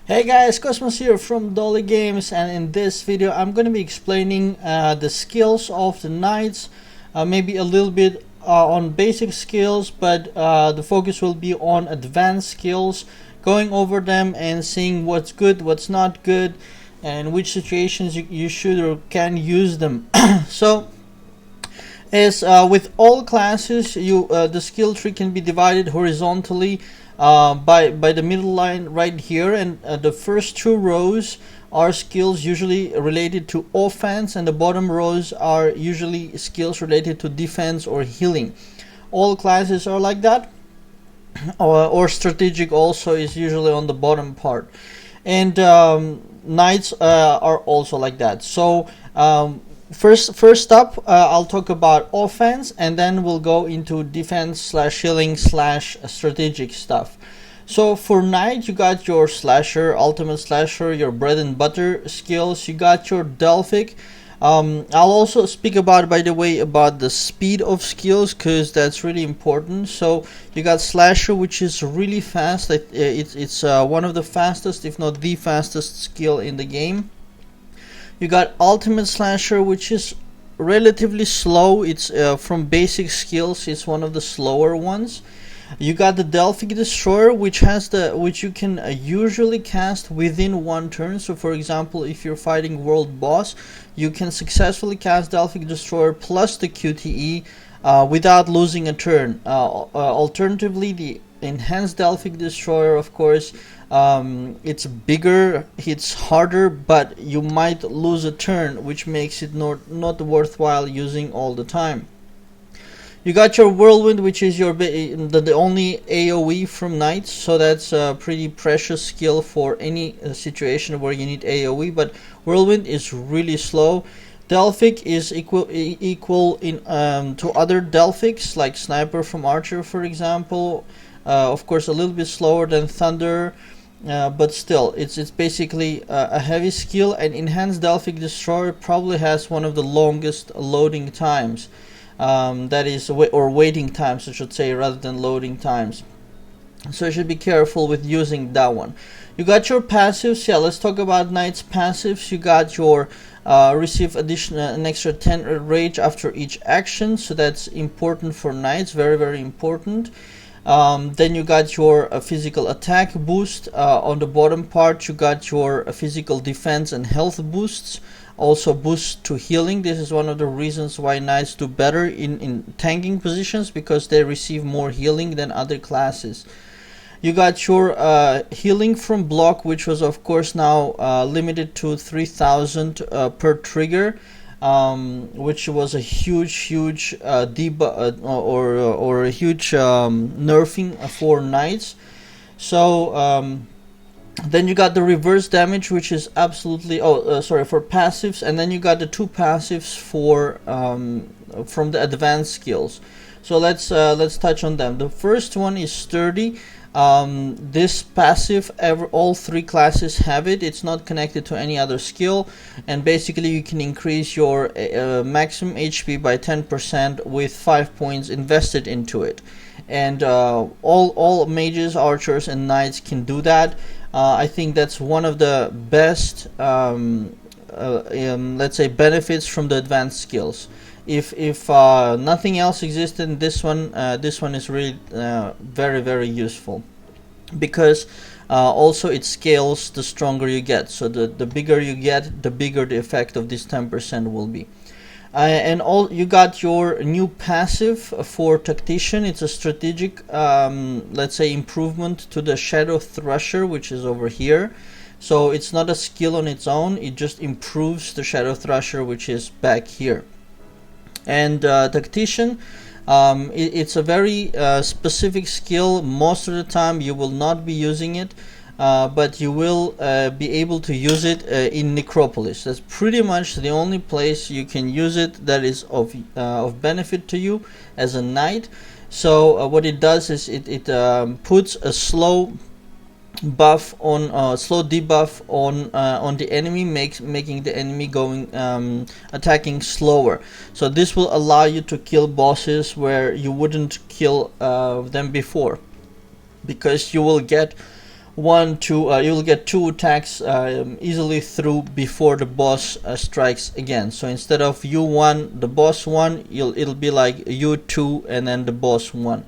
Hey guys, Cosmos here from Dolly Games, and in this video I'm going to be explaining the skills of the knights, maybe a little bit on basic skills, but the focus will be on advanced skills, going over them and seeing what's good, what's not good, and which situations you should or can use them. So as with all classes, the skill tree can be divided horizontally by the middle line right here, and the first two rows are skills usually related to offense, and the bottom rows are usually skills related to defense or healing. All classes are like that, or strategic also is usually on the bottom part, and knights are also like that. So first up, I'll talk about offense, and then we'll go into defense slash healing slash strategic stuff. So for knight, you got your slasher, ultimate slasher, your bread and butter skills. You got your delphic. I'll also speak about, by the way, about the speed of skills, because that's really important. So you got slasher, which is really fast. It's one of the fastest, if not the fastest skill in the game. You got ultimate slasher, which is relatively slow. It's from basic skills, it's one of the slower ones. You got the Delphic Destroyer, which you can usually cast within one turn. So for example, if you're fighting world boss, you can successfully cast Delphic Destroyer plus the QTE without losing a turn. Alternatively, the enhanced Delphic Destroyer, of course, it's bigger, it's harder, but you might lose a turn, which makes it not worthwhile using all the time. You got your Whirlwind, which is the only AoE from knights, so that's a pretty precious skill for any situation where you need AoE, but Whirlwind is really slow. Delphic is equal in to other Delphics, like Sniper from Archer, for example. Of course, a little bit slower than Thunder, but still, it's basically a heavy skill. And Enhanced Delphic Destroyer probably has one of the longest loading times. That is, or waiting times, I should say, rather than loading times. So you should be careful with using that one. You got your passives. Yeah, let's talk about Knight's passives. You got your receive an extra 10 rage after each action, so that's important for Knights, very important. Then you got your physical attack boost. On the bottom part, you got your physical defense and health boosts. Also boosts to healing. This is one of the reasons why knights do better in tanking positions, because they receive more healing than other classes. You got your healing from block, which was of course now limited to 3,000 per trigger, which was a huge debuff or a huge nerfing for knights. So then you got the reverse damage, which is absolutely for passives, and then you got the two passives for from the advanced skills. So let's touch on them. The first one is sturdy. This passive, all three classes have it. It's not connected to any other skill, and basically you can increase your maximum HP by 10% with 5 points invested into it. And all mages, archers, and knights can do that. I think that's one of the best, let's say, benefits from the advanced skills. If nothing else existed, this one is really very useful, because also it scales the stronger you get. So the bigger you get, the bigger the effect of this 10% will be. And you got your new passive for tactician. It's a strategic, let's say, improvement to the Shadow Thrusher, which is over here. So it's not a skill on its own, it just improves the Shadow Thrusher, which is back here. And tactician, it's a very specific skill. Most of the time you will not be using it, but you will be able to use it in Necropolis. That's pretty much the only place you can use it that is of benefit to you as a knight. So what it does is it puts a slow buff on slow debuff on the enemy, making the enemy going attacking slower. So this will allow you to kill bosses where you wouldn't kill them before, because you will get 1, 2, you'll get 2 attacks easily through before the boss strikes again. So instead of you 1 the boss 1, it'll be like you 2 and then the boss 1.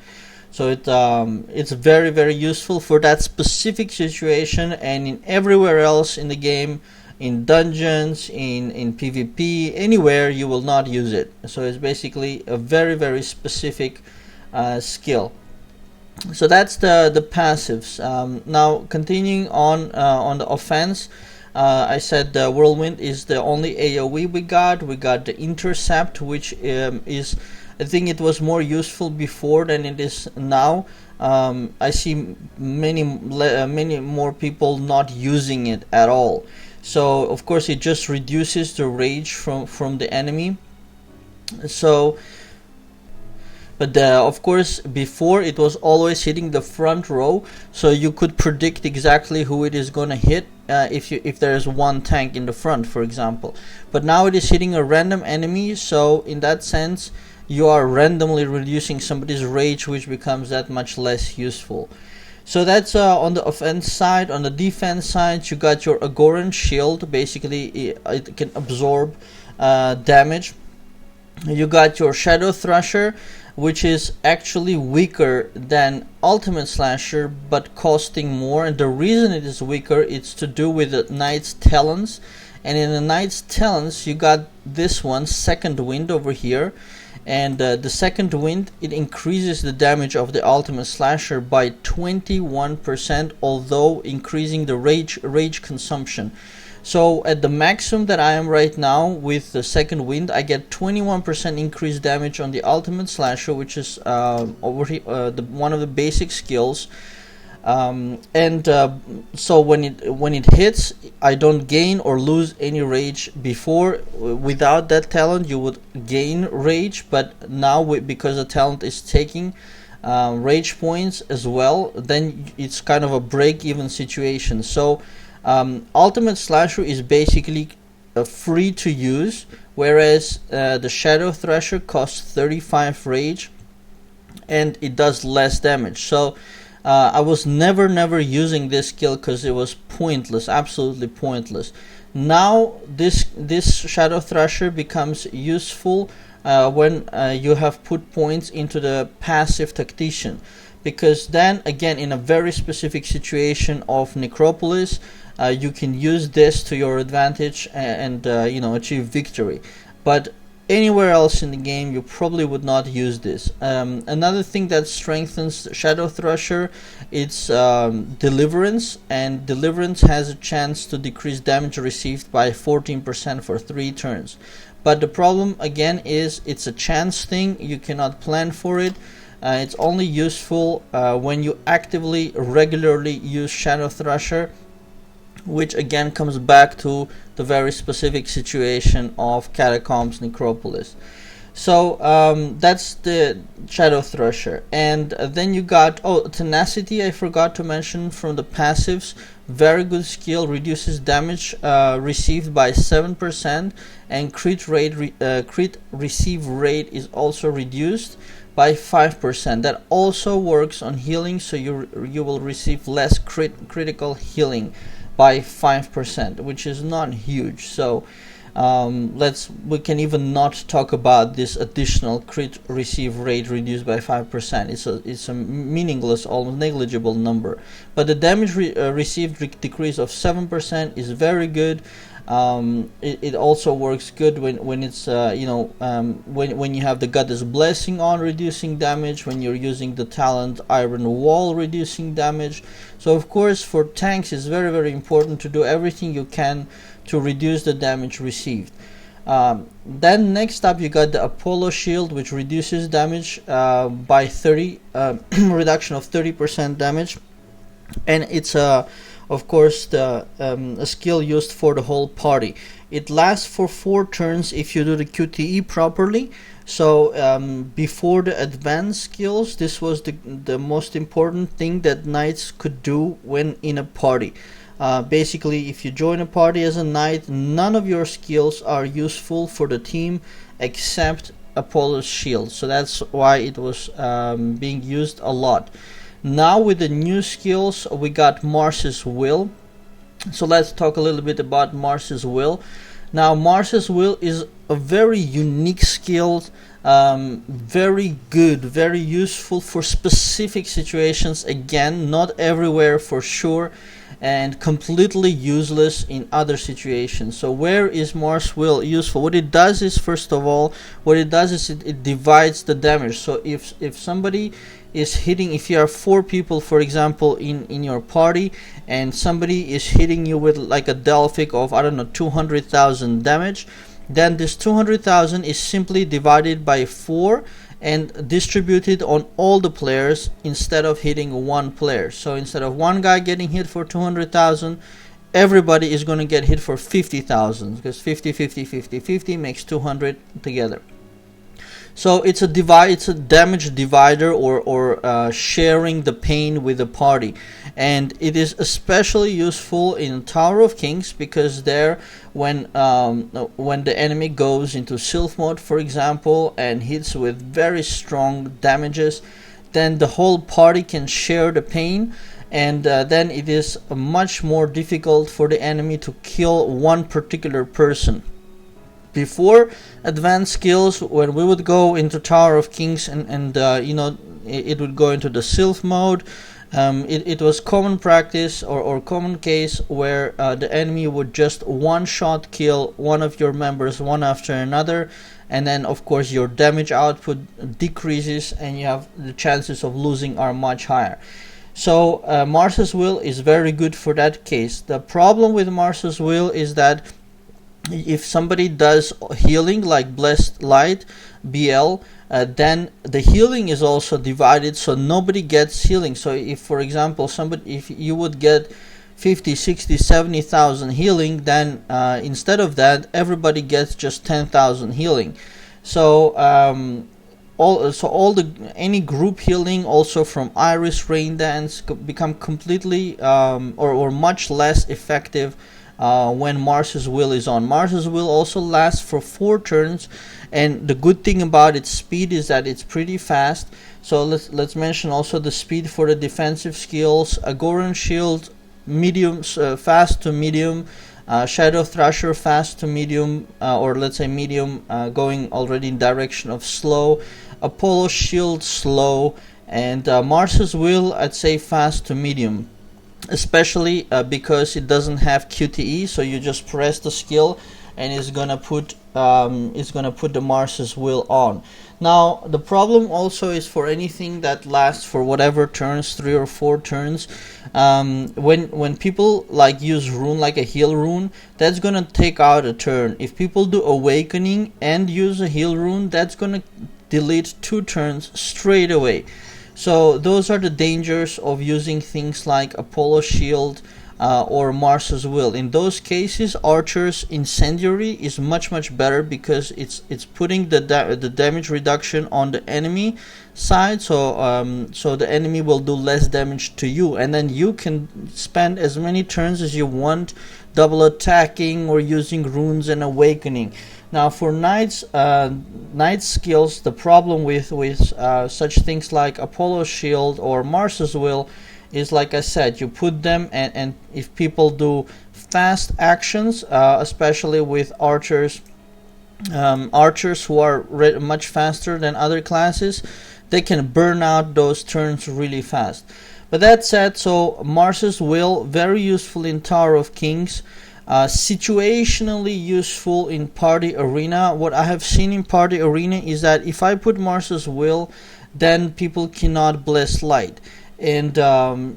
So it's very, very useful for that specific situation, and in everywhere else in the game, in dungeons, in PvP, anywhere you will not use it. So it's basically a very, very specific skill. So that's the passives. Now continuing on the offense, I said the whirlwind is the only AoE we got. We got the intercept, which is, I think it was more useful before than it is now. I see many more people not using it at all. So of course it just reduces the rage from the enemy. So, but of course before it was always hitting the front row, so you could predict exactly who it is gonna hit if there is one tank in the front, for example. But now it is hitting a random enemy, so in that sense you are randomly reducing somebody's rage, which becomes that much less useful. So that's on the offense side. On the defense side, you got your Agoran shield. Basically it can absorb damage. You got your Shadow Thrusher, which is actually weaker than Ultimate Slasher but costing more, and the reason it is weaker, it's to do with the Knight's Talons. And in the Knight's Talons you got this one, Second Wind, over here. And the Second Wind, it increases the damage of the Ultimate Slasher by 21%, although increasing the rage consumption. So at the maximum that I am right now with the Second Wind, I get 21% increased damage on the Ultimate Slasher, which is over here, one of the basic skills. So when it hits, I don't gain or lose any rage. Before, without that talent you would gain rage, but now because the talent is taking rage points as well, then it's kind of a break-even situation. So Ultimate Slasher is basically free to use, whereas the Shadow Thrusher costs 35 rage and it does less damage. So I was never using this skill because it was pointless, absolutely pointless. Now this Shadow Thrusher becomes useful when you have put points into the passive Tactician, because then again in a very specific situation of Necropolis, you can use this to your advantage and you know, achieve victory. But anywhere else in the game you probably would not use this. Another thing that strengthens Shadow Thrusher, it's Deliverance, and Deliverance has a chance to decrease damage received by 14% for 3 turns. But the problem again is it's a chance thing, you cannot plan for it. It's only useful when you actively, regularly use Shadow Thrusher, which again comes back to the very specific situation of Catacombs Necropolis. So that's the Shadow Thrusher. And then you got, Tenacity, I forgot to mention from the passives. Very good skill, reduces damage received by 7%, and crit receive rate is also reduced by 5%. That also works on healing, so you will receive less critical healing by 5%, which is not huge. So we can even not talk about this additional crit receive rate reduced by 5%. It's a meaningless, almost negligible number. But the damage received decrease of 7% is very good. It also works good when it's when you have the Goddess Blessing on, reducing damage, when you're using the talent Iron Wall, reducing damage. So of course for tanks it's very important to do everything you can to reduce the damage received. Then next up you got the Apollo Shield, which reduces damage by 30 reduction of 30% damage, and it's of course a skill used for the whole party. It lasts for 4 turns if you do the QTE properly. So before the advanced skills, this was the most important thing that knights could do when in a party. Basically, if you join a party as a knight, none of your skills are useful for the team except Apollo's Shield. So that's why it was being used a lot. Now with the new skills, we got Mars's Will. So let's talk a little bit about Mars's Will. Now Mars's Will is a very unique skill, very good, very useful for specific situations. Again, not everywhere for sure, and completely useless in other situations. So where is Mars Will useful? What it does is, first of all, it divides the damage. So if somebody is hitting, if you are 4 people, for example, in your party, and somebody is hitting you with like a Delphic of, I don't know, 200,000 damage, then this 200,000 is simply divided by 4 and distributed on all the players instead of hitting one player. So instead of one guy getting hit for 200,000, everybody is going to get hit for 50,000, because 50 50 50 50 makes 200 together. So it's a damage divider, or sharing the pain with the party, and it is especially useful in Tower of Kings, because there, when the enemy goes into Sylph mode, for example, and hits with very strong damages, then the whole party can share the pain, and then it is much more difficult for the enemy to kill one particular person. Before advanced skills, when we would go into Tower of Kings and it would go into the Sylph mode, it was common practice or common case where the enemy would just one-shot kill one of your members one after another, and then of course your damage output decreases and you have the chances of losing are much higher. So Mars's Will is very good for that case. The problem with Mars's Will is that if somebody does healing like Blessed Light, BL, then the healing is also divided, so nobody gets healing. So if, for example, if you would get 50, 60, 70,000 healing, then instead of that, everybody gets just 10,000 healing. So any group healing, also from Iris Rain Dance, become completely or much less effective when Mars's Will is on. Mars's Will also lasts for 4 turns, and the good thing about its speed is that it's pretty fast. So let's mention also the speed for the defensive skills. Agoran Shield, medium, fast to medium. Shadow Thrasher, fast to medium, or let's say medium, going already in direction of slow. Apollo Shield, slow. And Mars's Will, I'd say fast to medium, especially because it doesn't have QTE, so you just press the skill and it's gonna put the Mars's Will on. Now the problem also is for anything that lasts for whatever turns, 3 or 4 turns, when people like use rune, like a heal rune, that's gonna take out a turn. If people do Awakening and use a heal rune, that's gonna delete 2 turns straight away. So those are the dangers of using things like Apollo Shield or Mars's Will. In those cases, Archer's Incendiary is much better, because it's putting the damage reduction on the enemy side, so the enemy will do less damage to you, and then you can spend as many turns as you want double attacking or using runes and Awakening. Now for knights skills, the problem with such things like Apollo Shield or Mars's Will is, like I said, you put them, and if people do fast actions, especially with archers who are much faster than other classes, they can burn out those turns really fast. But that said, so Mars's Will, very useful in Tower of Kings. Situationally useful in Party Arena. What I have seen in Party Arena is that if I put Mars's Will, then people cannot Bless Light, and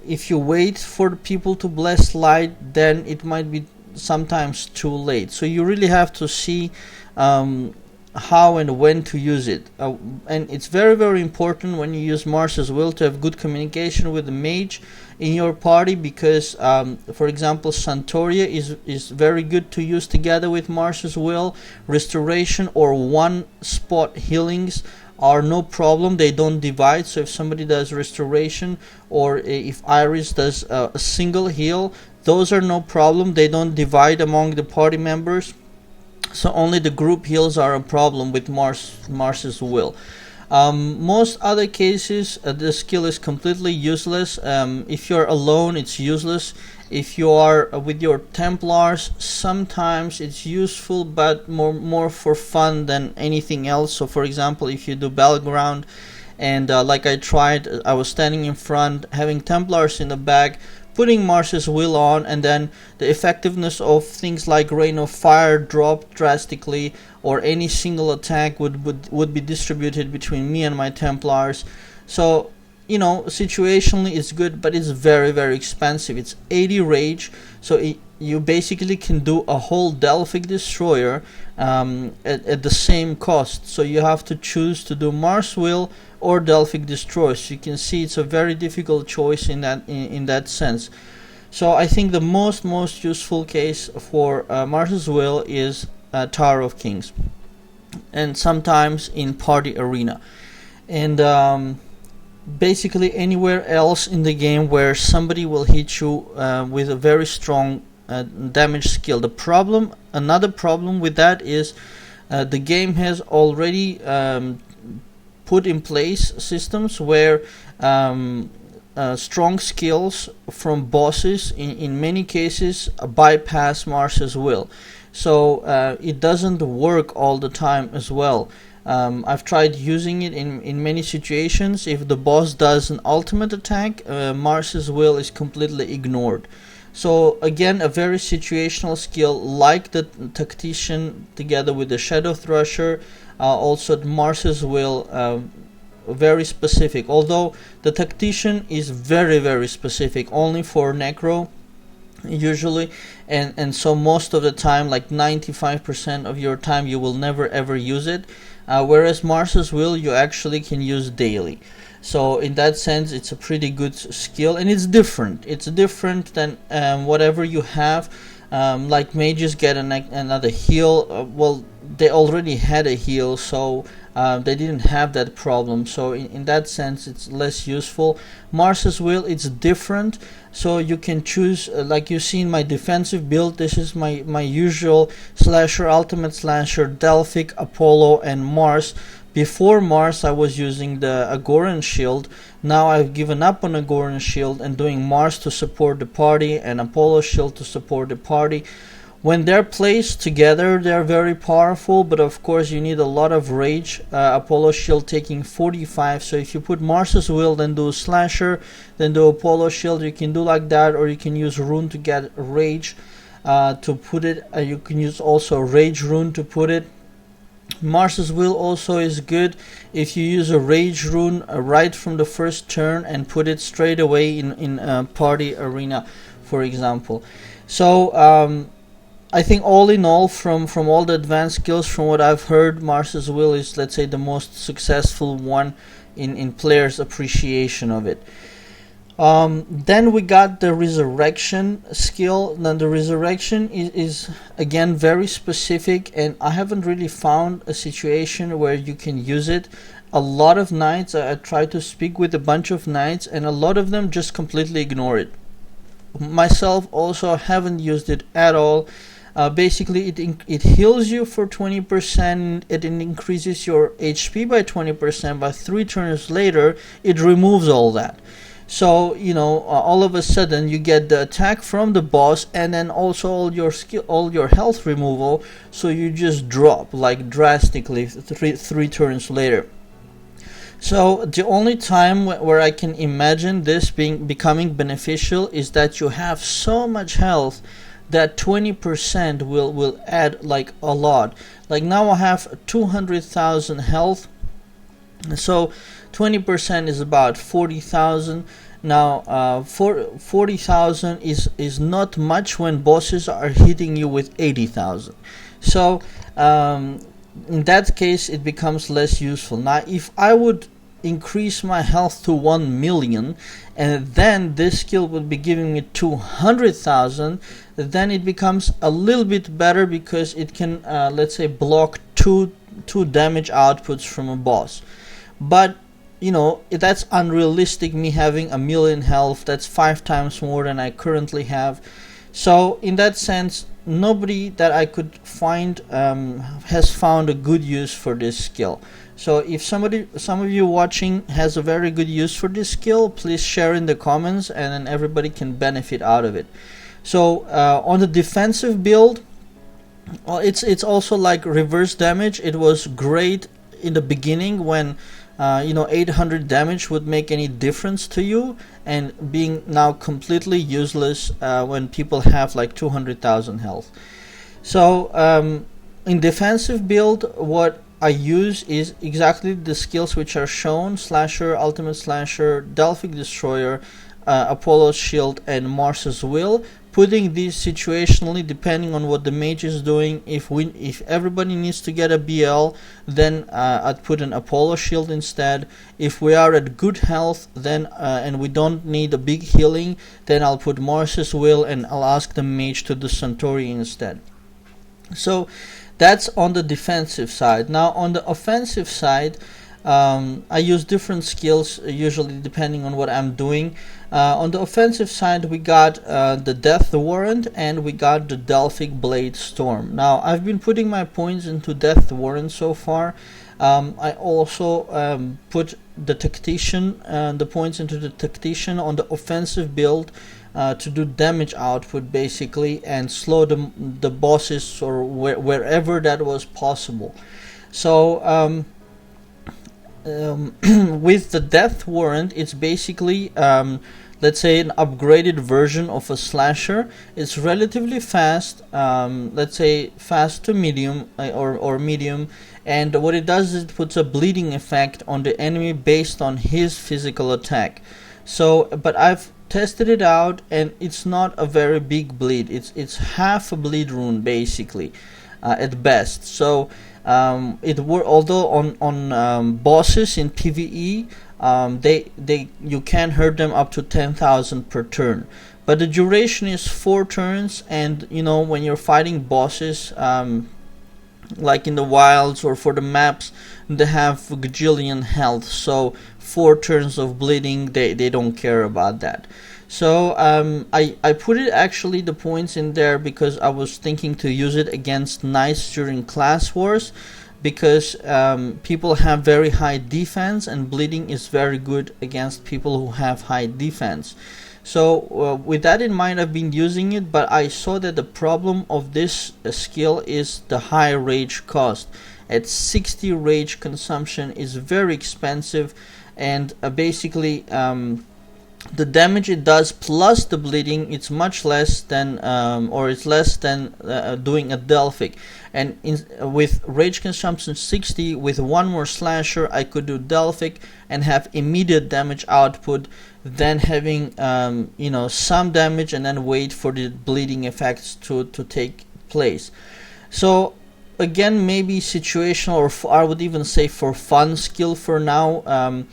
if you wait for the people to Bless Light, then it might be sometimes too late. So you really have to see how and when to use it, and it's very important when you use Mars's Will to have good communication with the mage in your party, because for example, Santoria is very good to use together with Mars's Will. Restoration or one spot healings are no problem, they don't divide. So if somebody does restoration, or if Iris does a single heal, those are no problem, they don't divide among the party members. So only the group heals are a problem with Mars's Will. Most other cases, the skill is completely useless. If you're alone, it's useless. If you are with your Templars, sometimes it's useful, but more for fun than anything else. So for example, if you do battleground, and like I was standing in front, having Templars in the back, putting Mars's Will on, and then the effectiveness of things like Rain of Fire dropped drastically, or any single attack would be distributed between me and my Templars. So, you know, situationally it's good, but it's very, very expensive. It's 80 rage, so you basically can do a whole Delphic Destroyer at the same cost. So you have to choose to do Mars Will or Delphic Destroy. So you can see it's a very difficult choice in that sense. So I think the most useful case for Mars's Will is Tower of Kings, and sometimes in Party Arena, and basically anywhere else in the game where somebody will hit you with a very strong damage skill. Another problem with that is the game has already put in place systems where strong skills from bosses in many cases bypass Mars's Will. So it doesn't work all the time as well. I've tried using it in many situations. If the boss does an ultimate attack, Mars's Will is completely ignored. So again, a very situational skill, like the Tactician together with the Shadow Thrusher. Also Mars's Will, very specific, although the Tactician is very, very specific, only for Necro usually, and so most of the time, like 95% of your time, you will never ever use it, whereas Mars's Will you actually can use daily. So in that sense, it's a pretty good skill, and it's different than whatever you have. Like mages get another heal. Well, they already had a heal, so they didn't have that problem. So in that sense, it's less useful. Mars's Will, it's different. So you can choose, like you see in my defensive build, this is my usual slasher, ultimate slasher, Delphic, Apollo, and Mars. Before Mars, I was using the Agoran Shield. Now I've given up on Agoran Shield and doing Mars to support the party and Apollo Shield to support the party. When they're placed together, they're very powerful, but of course you need a lot of rage. Apollo Shield taking 45, so if you put Mars's Will, then do Slasher, then do Apollo Shield, you can do like that, or you can use Rune to get rage to put it. You can use also Rage Rune to put it. Mars's Will also is good if you use a Rage Rune right from the first turn and put it straight away in Party Arena, for example. So I think all in all, from all the advanced skills, from what I've heard, Mars's Will is, let's say, the most successful one in players' appreciation of it. Then we got the Resurrection skill. Now the Resurrection is again very specific, and I haven't really found a situation where you can use it. A lot of knights, I try to speak with a bunch of knights, and a lot of them just completely ignore it. Myself also haven't used it at all. Basically it heals you for 20%, it increases your HP by 20%, but 3 turns later it removes all that. So you know, all of a sudden you get the attack from the boss and then also all your health removal, so you just drop like drastically three turns later. So the only time where I can imagine this becoming beneficial is that you have so much health that 20% will add like a lot. Like now I have 200,000 health, so 20% is about 40,000. Now 40,000 is not much when bosses are hitting you with 80,000. So in that case it becomes less useful. Now if I would increase my health to 1 million and then this skill would be giving me 200,000, then it becomes a little bit better because it can let's say block two damage outputs from a boss. But you know, that's unrealistic, me having 1 million health. That's 5 times more than I currently have. So in that sense, nobody that I could find has found a good use for this skill. So if some of you watching has a very good use for this skill, please share in the comments, and then everybody can benefit out of it. So on the defensive build, well, it's also like reverse damage. It was great in the beginning when 800 damage would make any difference to you, and being now completely useless when people have like 200,000 health. So in defensive build, what I use is exactly the skills which are shown: Slasher, Ultimate Slasher, Delphic Destroyer, Apollo's Shield, and Mars's Will. Putting these situationally depending on what the mage is doing. If everybody needs to get a BL, then I'd put an Apollo Shield instead. If we are at good health, then and we don't need a big healing, then I'll put Mars's Will, and I'll ask the mage to do Centauri instead. So that's on the defensive side. Now on the offensive side, I use different skills usually depending on what I'm doing. On the offensive side, we got the Death Warrant, and we got the Delphic Blade Storm. Now I've been putting my points into Death Warrant so far. I also put the Tactician, the points into the Tactician on the offensive build to do damage output basically, and slow the bosses or wherever that was possible. So with the Death Warrant, it's basically let's say an upgraded version of a slasher. It's relatively fast, let's say fast to medium or medium, and what it does is it puts a bleeding effect on the enemy based on his physical attack. So but I've tested it out, and it's not a very big bleed. It's half a bleed rune basically at best. So although on bosses in PvE, you can hurt them up to 10,000 per turn, but the duration is 4 turns. And when you're fighting bosses like in the wilds or for the maps, they have gajillion health, so 4 turns of bleeding, they don't care about that. So I put it actually the points in there because I was thinking to use it against knights during class wars, because people have very high defense, and bleeding is very good against people who have high defense. So with that in mind, I've been using it, but I saw that the problem of this skill is the high rage cost. At 60 rage consumption is very expensive, and basically the damage it does plus the bleeding, it's much less than or it's less than doing a Delphic. And with rage consumption 60, with one more slasher, I could do Delphic and have immediate damage output, than having some damage and then wait for the bleeding effects to take place. So again, maybe situational, or I would even say for fun skill for now.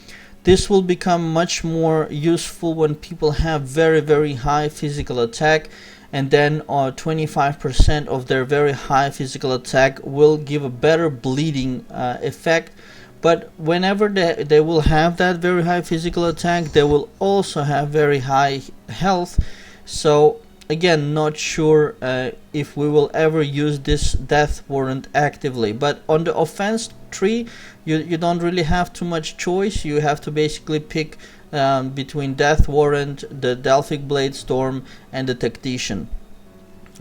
This will become much more useful when people have very, very high physical attack, and then 25% of their very high physical attack will give a better bleeding effect. But whenever they will have that very high physical attack, they will also have very high health. So again, not sure if we will ever use this Death Warrant actively. But on the offense tree, you don't really have too much choice. You have to basically pick between Death Warrant, the Delphic Blade Storm, and the Tactician.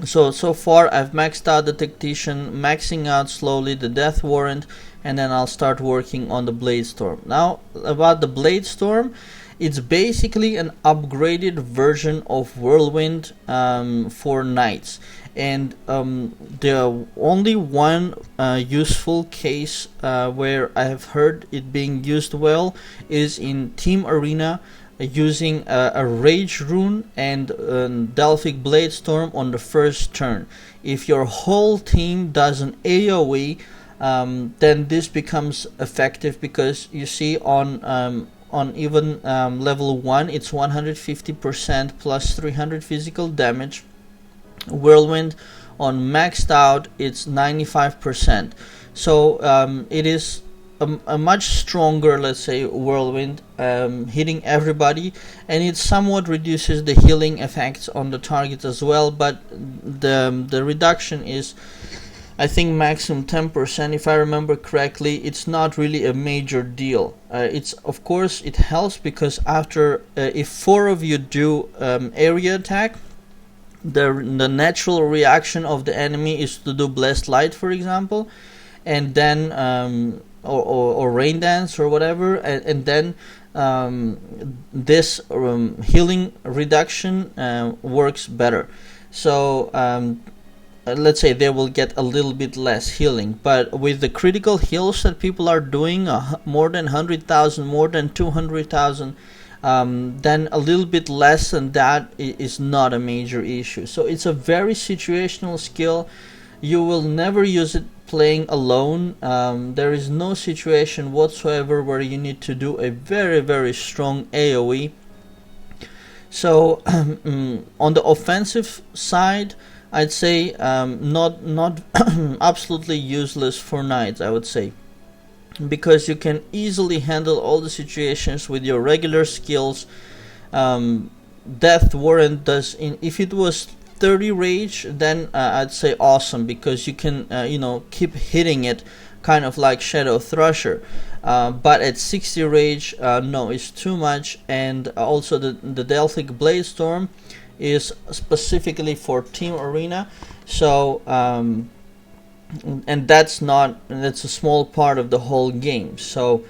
So far I've maxed out the Tactician, maxing out slowly the Death Warrant, and then I'll start working on the Blade Storm. Now about the Blade Storm, it's basically an upgraded version of Whirlwind for knights. And the only one useful case where I have heard it being used well is in Team Arena, using a Rage Rune and Delphic Blade Storm on the first turn. If your whole team does an AoE, then this becomes effective, because you see on even level 1 it's 150% plus 300 physical damage. Whirlwind on maxed out it's 95%. So it is a much stronger, let's say, Whirlwind, hitting everybody, and it somewhat reduces the healing effects on the target as well, but the reduction is, I think maximum 10%, if I remember correctly. It's not really a major deal. It's, of course, it helps because after if 4 of you do area attack, the natural reaction of the enemy is to do blessed light, for example, and then or rain dance or whatever, and then this healing reduction works better. So let's say they will get a little bit less healing, but with the critical heals that people are doing, more than 100,000, more than 200,000, then a little bit less than that is not a major issue. So it's a very situational skill. You will never use it playing alone. There is no situation whatsoever where you need to do a very, very strong AoE. So on the offensive side, I'd say not absolutely useless for knights, I would say, because you can easily handle all the situations with your regular skills. Death Warrant does, if it was 30 rage, then I'd say awesome, because you can keep hitting it, kind of like Shadow Thrusher. But at 60 rage, no, it's too much. And also the Delphic Blade Storm is specifically for Team Arena, so and that's a small part of the whole game. So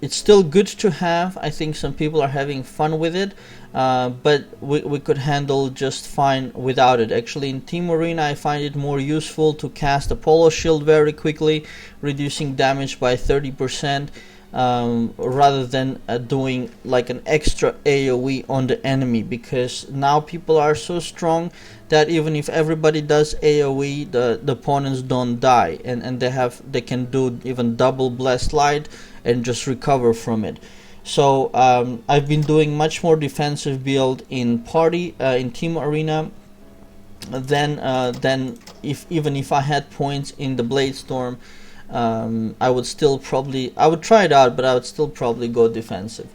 it's still good to have. I think some people are having fun with it, but we could handle just fine without it. Actually, in Team Arena, I find it more useful to cast a Polo Shield very quickly, reducing damage by 30%. Rather than doing like an extra AoE on the enemy, because now people are so strong that even if everybody does AoE, the opponents don't die, and they can do even double blessed light and just recover from it. So I've been doing much more defensive build in party in Team Arena than if I had points in the Blade Storm. I would try it out, but I would still probably go defensive.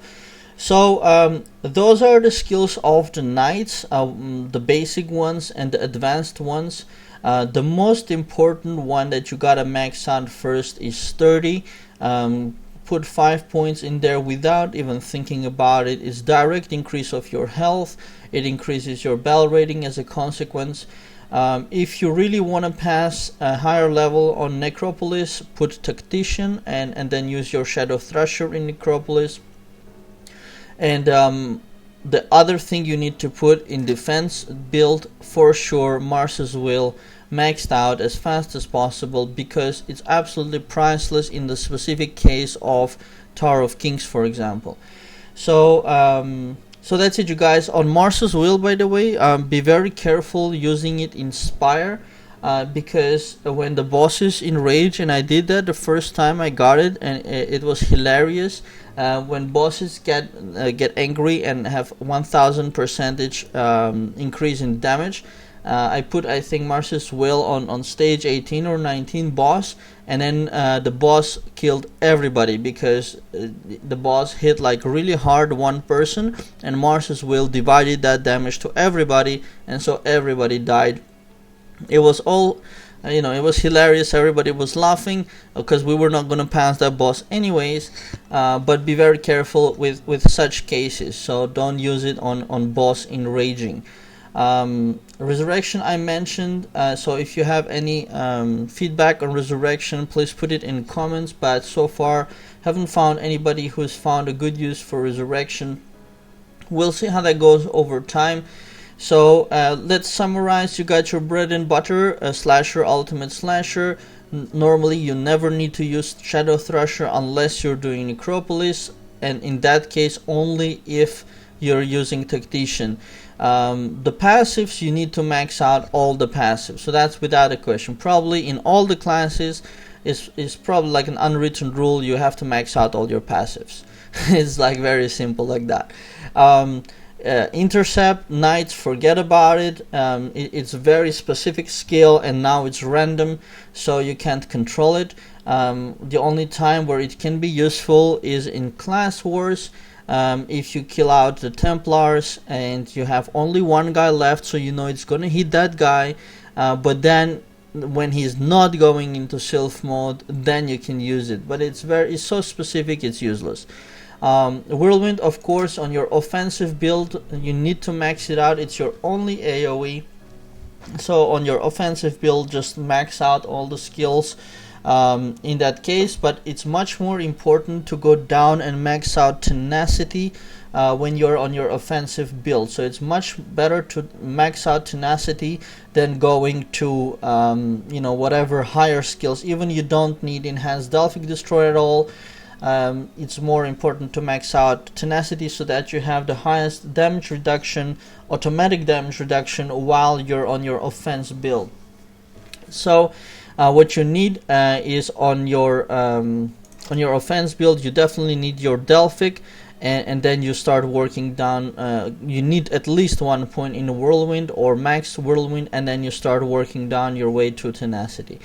So those are the skills of the knights, the basic ones and the advanced ones. The most important one that you gotta max out first is sturdy. Put 5 points in there without even thinking about it. It's direct increase of your health. It increases your bell rating as a consequence. If you really want to pass a higher level on Necropolis, put Tactician and then use your Shadow Thrusher in Necropolis. And the other thing you need to put in defense build, for sure, Mars's Will maxed out as fast as possible, because it's absolutely priceless in the specific case of Tower of Kings, for example. So so that's it, you guys. On Mars's Will, by the way, be very careful using it in Spire, because when the boss is in rage, and I did that the first time I got it, and it was hilarious. When bosses get angry and have 1000% increase in damage, I put, I think, Mars's Will on stage 18 or 19 boss, and then the boss killed everybody, because the boss hit like really hard one person, and Mars's Will divided that damage to everybody, and so everybody died. It was all, it was hilarious. Everybody was laughing because we were not going to pass that boss anyways. But be very careful with such cases. So don't use it on boss enraging. Resurrection I mentioned, so if you have any feedback on Resurrection, please put it in comments, but so far haven't found anybody who's found a good use for Resurrection. We'll see how that goes over time. So let's summarize. You got your bread and butter, a slasher, ultimate slasher. Normally you never need to use Shadow Thrusher unless you're doing Necropolis, and in that case only if you're using Tactician. The passives, you need to max out all the passives, so that's without a question. Probably in all the classes is probably like an unwritten rule, you have to max out all your passives. It's like very simple like that. Intercept, Knights, forget about it. It's a very specific skill, and now it's random, so you can't control it. The only time where it can be useful is in class wars. If you kill out the Templars and you have only one guy left, so you know it's gonna hit that guy, but then when he's not going into sylph mode, then you can use it, but it's so specific it's useless. Whirlwind, of course, on your offensive build you need to max it out. It's your only AoE, so on your offensive build just max out all the skills in that case. But it's much more important to go down and max out tenacity when you're on your offensive build. So it's much better to max out tenacity than going to you know, whatever higher skills. Even you don't need enhanced Delphic Destroy at all. It's more important to max out tenacity so that you have the highest damage reduction, automatic damage reduction, while you're on your offense build. So what you need is on your offense build, you definitely need your Delphic, and then you start working down. You need at least 1 point in Whirlwind or max Whirlwind, and then you start working down your way to tenacity.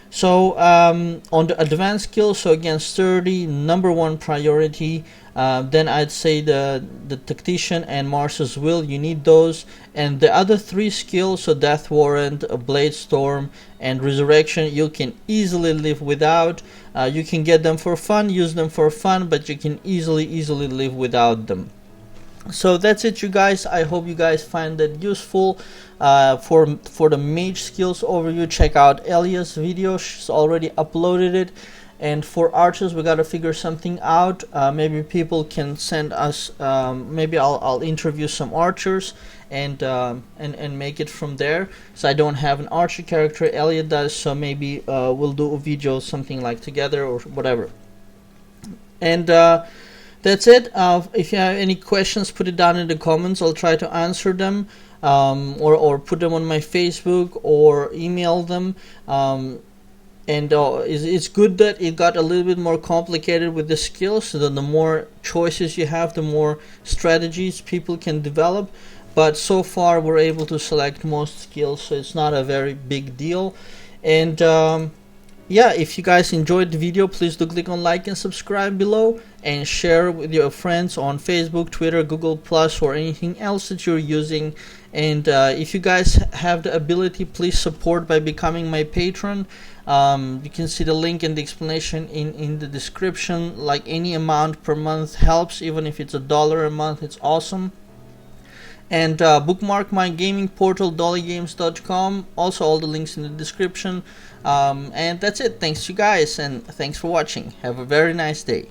So on the advanced skills, so again sturdy, #1 priority. Then I'd say the tactician and Mars's Will, you need those. And the other 3 skills, so Death Warrant, Blade Storm, and Resurrection, you can easily live without. You can get them for fun, use them for fun, but you can easily live without them. So that's it, you guys. I hope you guys find that useful. For the mage skills overview, check out Elia's video. She's already uploaded it. And for archers, we gotta figure something out. Maybe people can send us. Maybe I'll interview some archers and make it from there. So I don't have an archer character. Elia does. So maybe we'll do a video, something like together or whatever. And that's it. If you have any questions, put it down in the comments. I'll try to answer them, or put them on my Facebook or email them. And it's good that it got a little bit more complicated with the skills, so that the more choices you have, the more strategies people can develop. But so far we're able to select most skills, so it's not a very big deal. And yeah, if you guys enjoyed the video, please do click on like and subscribe below, and share with your friends on Facebook, Twitter, Google Plus, or anything else that you're using. And if you guys have the ability, please support by becoming my patron. You can see the link in the explanation in the description. Like, any amount per month helps, even if it's $1 a month, it's awesome. And bookmark my gaming portal, dollygames.com. Also, all the links in the description. And that's it. Thanks you guys, and thanks for watching. Have a very nice day.